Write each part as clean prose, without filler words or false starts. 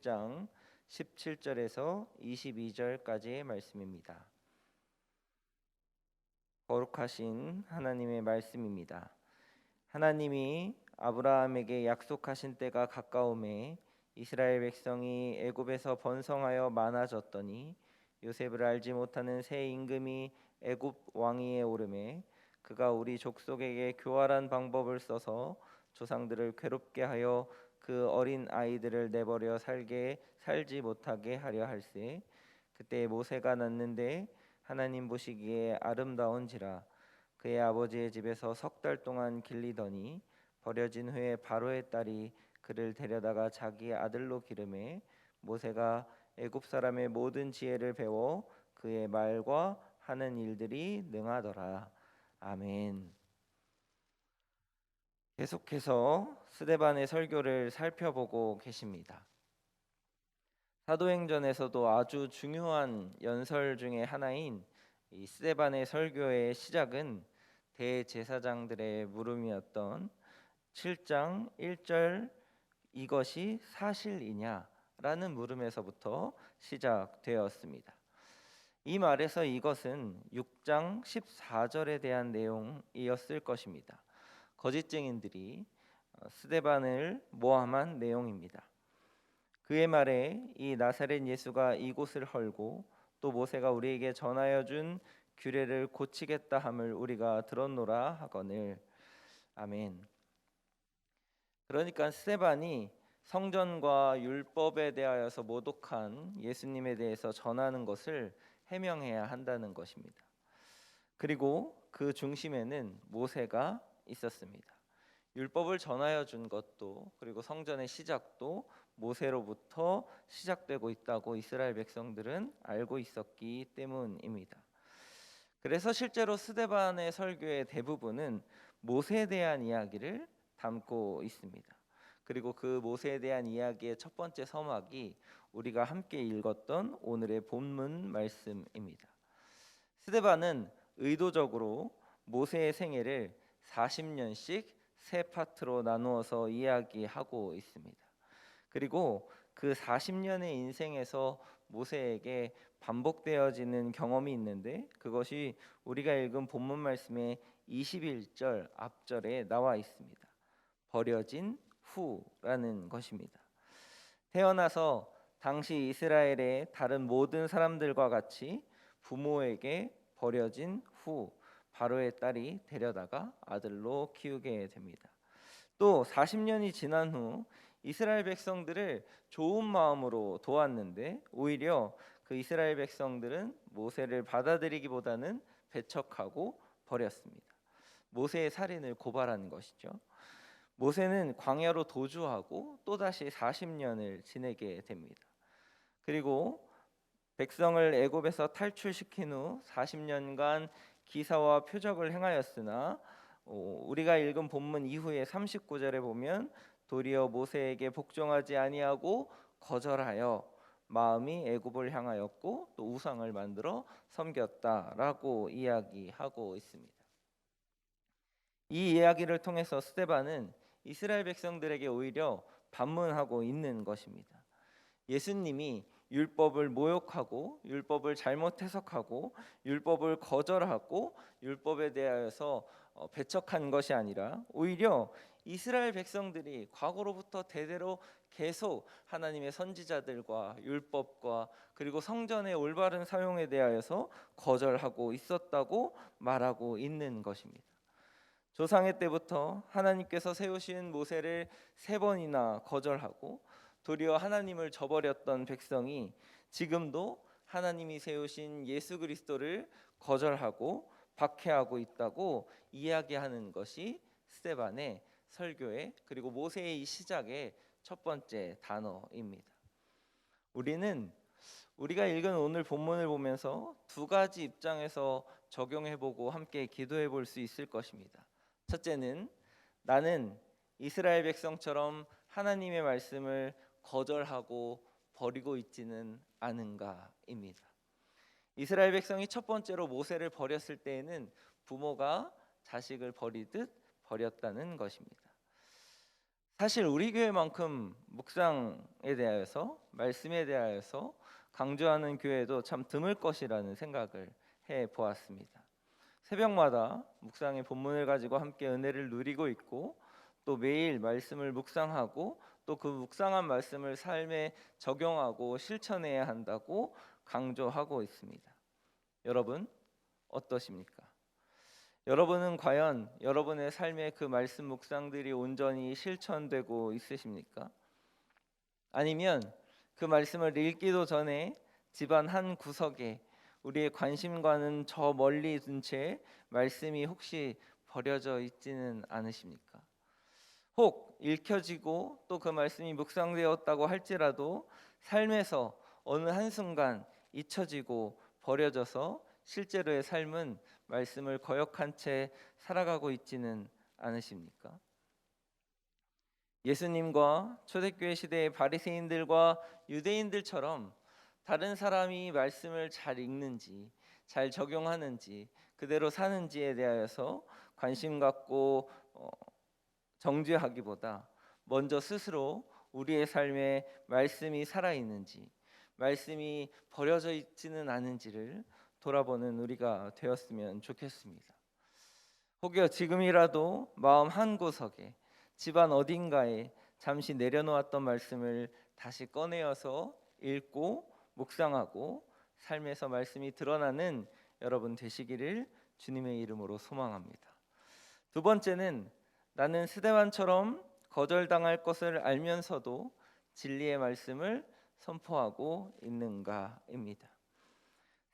6장 17절에서 22절까지의 말씀입니다. 거룩하신 하나님의 말씀입니다. 하나님이 아브라함에게 약속하신 때가 가까움에 이스라엘 백성이 애굽에서 번성하여 많아졌더니 요셉을 알지 못하는 새 임금이 애굽 왕위에 오르매 그가 우리 족속에게 교활한 방법을 써서 조상들을 괴롭게 하여 그 어린 아이들을 내버려 살지 못하게 하려 할세. 그때 모세가 낳는데 하나님 보시기에 아름다운지라 그의 아버지의 집에서 석 달 동안 길리더니 버려진 후에 바로의 딸이 그를 데려다가 자기 아들로 기르매 모세가 애굽 사람의 모든 지혜를 배워 그의 말과 하는 일들이 능하더라. 아멘. 계속해서 스데반의 설교를 살펴보고 계십니다. 사도행전에서도 아주 중요한 연설 중에 하나인 이 스데반의 설교의 시작은 대제사장들의 물음이었던 7장 1절 이것이 사실이냐라는 물음에서부터 시작되었습니다. 이 말에서 이것은 6장 14절에 대한 내용이었을 것입니다. 거짓증인들이 스데반을 모함한 내용입니다. 그의 말에 이 나사렛 예수가 이곳을 헐고 또 모세가 우리에게 전하여 준 규례를 고치겠다 함을 우리가 들었노라 하거늘. 아멘. 그러니까 스데반이 성전과 율법에 대하여서 모독한 예수님에 대해서 전하는 것을 해명해야 한다는 것입니다. 그리고 그 중심에는 모세가 있었습니다. 율법을 전하여 준 것도 그리고 성전의 시작도 모세로부터 시작되고 있다고 이스라엘 백성들은 알고 있었기 때문입니다. 그래서 실제로 스데반의 설교의 대부분은 모세에 대한 이야기를 담고 있습니다. 그리고 그 모세에 대한 이야기의 첫 번째 서막이 우리가 함께 읽었던 오늘의 본문 말씀입니다. 스데반은 의도적으로 모세의 생애를 40년씩 세 파트로 나누어서 이야기하고 있습니다. 그리고 그 40년의 인생에서 모세에게 반복되어지는 경험이 있는데 그것이 우리가 읽은 본문 말씀의 21절 앞절에 나와 있습니다. 버려진 후라는 것입니다. 태어나서 당시 이스라엘의 다른 모든 사람들과 같이 부모에게 버려진 후 바로의 딸이 데려다가 아들로 키우게 됩니다. 또 40년이 지난 후 이스라엘 백성들을 좋은 마음으로 도왔는데 오히려 그 이스라엘 백성들은 모세를 받아들이기보다는 배척하고 버렸습니다. 모세의 살인을 고발한 것이죠. 모세는 광야로 도주하고 또다시 40년을 지내게 됩니다. 그리고 백성을 애굽에서 탈출시킨 후 40년간 기사와 표적을 행하였으나 우리가 읽은 본문 이후에 39절에 보면 도리어 모세에게 복종하지 아니하고 거절하여 마음이 애굽을 향하였고 또 우상을 만들어 섬겼다라고 이야기하고 있습니다. 이 이야기를 통해서 스데반은 이스라엘 백성들에게 오히려 반문하고 있는 것입니다. 예수님이 율법을 모욕하고 율법을 잘못 해석하고 율법을 거절하고 율법에 대하여서 배척한 것이 아니라 오히려 이스라엘 백성들이 과거로부터 대대로 계속 하나님의 선지자들과 율법과 그리고 성전의 올바른 사용에 대하여서 거절하고 있었다고 말하고 있는 것입니다. 조상의 때부터 하나님께서 세우신 모세를 3번이나 거절하고 도리어 하나님을 저버렸던 백성이 지금도 하나님이 세우신 예수 그리스도를 거절하고 박해하고 있다고 이야기하는 것이 스데반의 설교의 그리고 모세의 이 시작의 첫 번째 단어입니다. 우리가 읽은 오늘 본문을 보면서 두 가지 입장에서 적용해보고 함께 기도해볼 수 있을 것입니다. 첫째는 나는 이스라엘 백성처럼 하나님의 말씀을 거절하고 버리고 있지는 않은가입니다. 이스라엘 백성이 첫 번째로 모세를 버렸을 때에는 부모가 자식을 버리듯 버렸다는 것입니다. 사실 우리 교회만큼 묵상에 대하여서 말씀에 대하여서 강조하는 교회도 참 드물 것이라는 생각을 해 보았습니다. 새벽마다 묵상의 본문을 가지고 함께 은혜를 누리고 있고 또 매일 말씀을 묵상하고 또 그 묵상한 말씀을 삶에 적용하고 실천해야 한다고 강조하고 있습니다. 여러분 어떠십니까? 여러분은 과연 여러분의 삶에 그 말씀 묵상들이 온전히 실천되고 있으십니까? 아니면 그 말씀을 읽기도 전에 집안 한 구석에 우리의 관심과는 저 멀리 둔 채 말씀이 혹시 버려져 있지는 않으십니까? 혹 읽혀지고 또 그 말씀이 묵상되었다고 할지라도 삶에서 어느 한순간 잊혀지고 버려져서 실제로의 삶은 말씀을 거역한 채 살아가고 있지는 않으십니까? 예수님과 초대교회 시대의 바리새인들과 유대인들처럼 다른 사람이 말씀을 잘 읽는지, 잘 적용하는지, 그대로 사는지에 대하여서 관심 갖고 정죄하기보다 먼저 스스로 우리의 삶에 말씀이 살아있는지, 말씀이 버려져 있지는 않은지를 돌아보는 우리가 되었으면 좋겠습니다. 혹여 지금이라도 마음 한 구석에 집안 어딘가에 잠시 내려놓았던 말씀을 다시 꺼내어서 읽고 묵상하고 삶에서 말씀이 드러나는 여러분 되시기를 주님의 이름으로 소망합니다. 두 번째는 나는 스데반처럼 거절당할 것을 알면서도 진리의 말씀을 선포하고 있는가입니다.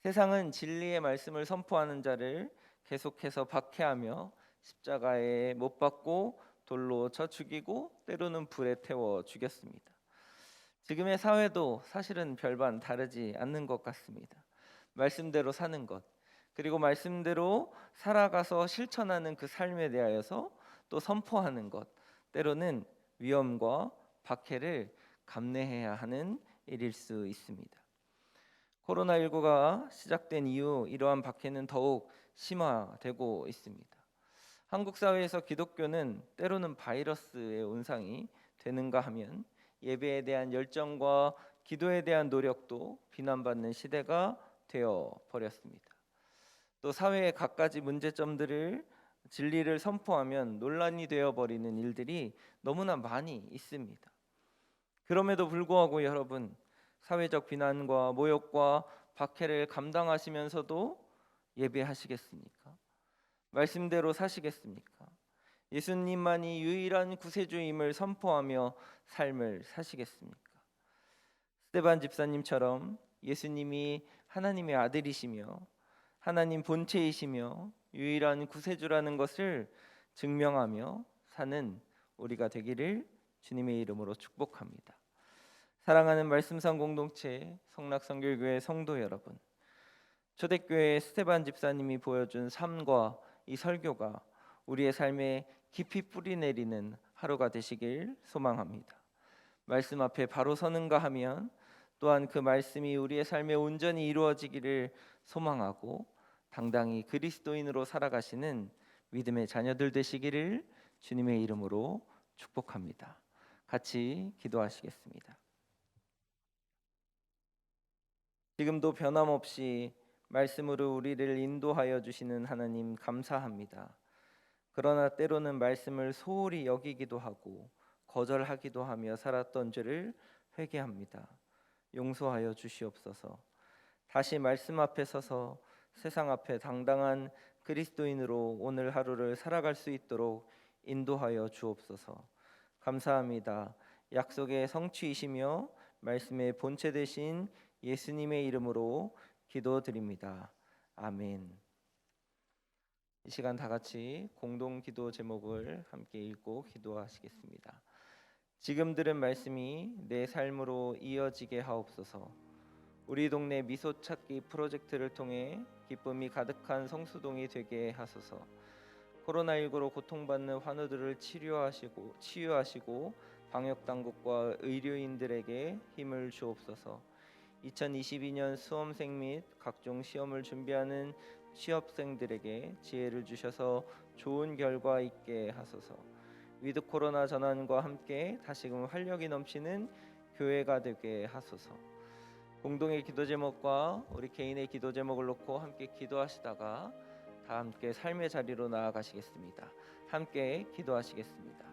세상은 진리의 말씀을 선포하는 자를 계속해서 박해하며 십자가에 못 박고 돌로 쳐 죽이고 때로는 불에 태워 죽였습니다. 지금의 사회도 사실은 별반 다르지 않는 것 같습니다. 말씀대로 사는 것, 그리고 말씀대로 살아가서 실천하는 그 삶에 대하여서 또 선포하는 것, 때로는 위험과 박해를 감내해야 하는 일일 수 있습니다. 코로나19가 시작된 이후 이러한 박해는 더욱 심화되고 있습니다. 한국 사회에서 기독교는 때로는 바이러스의 온상이 되는가 하면 예배에 대한 열정과 기도에 대한 노력도 비난받는 시대가 되어 버렸습니다. 또 사회의 갖가지 문제점들을 진리를 선포하면 논란이 되어 버리는 일들이 너무나 많이 있습니다. 그럼에도 불구하고 여러분, 사회적 비난과 모욕과 박해를 감당하시면서도 예배하시겠습니까? 말씀대로 사시겠습니까? 예수님만이 유일한 구세주임을 선포하며 삶을 사시겠습니까? 스데반 집사님처럼 예수님이 하나님의 아들이시며 하나님 본체이시며 유일한 구세주라는 것을 증명하며 사는 우리가 되기를 주님의 이름으로 축복합니다. 사랑하는 말씀상 공동체 성락선교교회 성도 여러분, 초대교회 스데반 집사님이 보여준 삶과 이 설교가 우리의 삶에 깊이 뿌리 내리는 하루가 되시길 소망합니다. 말씀 앞에 바로 서는가 하면 또한 그 말씀이 우리의 삶에 온전히 이루어지기를 소망하고 당당히 그리스도인으로 살아가시는 믿음의 자녀들 되시기를 주님의 이름으로 축복합니다. 같이 기도하시겠습니다. 지금도 변함없이 말씀으로 우리를 인도하여 주시는 하나님 감사합니다. 그러나 때로는 말씀을 소홀히 여기기도 하고 거절하기도 하며 살았던 죄를 회개합니다. 용서하여 주시옵소서. 다시 말씀 앞에 서서 세상 앞에 당당한 그리스도인으로 오늘 하루를 살아갈 수 있도록 인도하여 주옵소서. 감사합니다. 약속의 성취이시며 말씀의 본체 되신 예수님의 이름으로 기도드립니다. 아멘. 이 시간 다 같이 공동 기도 제목을 함께 읽고 기도하시겠습니다. 지금 들은 말씀이 내 삶으로 이어지게 하옵소서. 우리 동네 미소 찾기 프로젝트를 통해 기쁨이 가득한 성수동이 되게 하소서. 코로나19로 고통받는 환우들을 치유하시고 방역 당국과 의료인들에게 힘을 주옵소서. 2022년 수험생 및 각종 시험을 준비하는 취업생들에게 지혜를 주셔서 좋은 결과 있게 하소서. 위드 코로나 전환과 함께 다시금 활력이 넘치는 교회가 되게 하소서. 공동의 기도 제목과 우리 개인의 기도 제목을 놓고 함께 기도하시다가 다 함께 삶의 자리로 나아가시겠습니다. 함께 기도하시겠습니다.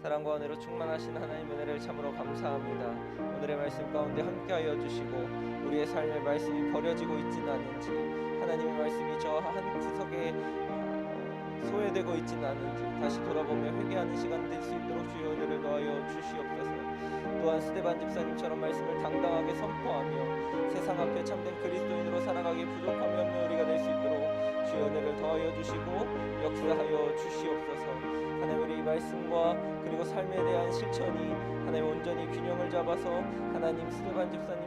사랑과 은혜로 충만하신 하나님의 은혜를 참으로 감사합니다. 오늘의 말씀 가운데 함께하여 주시고 우리의 삶의 말씀이 버려지고 있지는 않은지, 하나님의 말씀이 저 한 구석에 소외되고 있지는 않은지 다시 돌아보며 회개하는 시간 될 수 있도록 주의 은혜를 더하여 주시옵소서. 또한 스데반 집사님처럼 말씀을 당당하게 선포하며 세상 앞에 참된 그리스도인으로 살아가기 부족함이 없는 우리가 될 수 있도록 주의 은혜를 더하여 주시고 역사하여 주시옵소서. 하나님, 우리 이 말씀과 그리고 삶에 대한 실천이 하나님 온전히 균형을 잡아서 하나님 스데반 집사님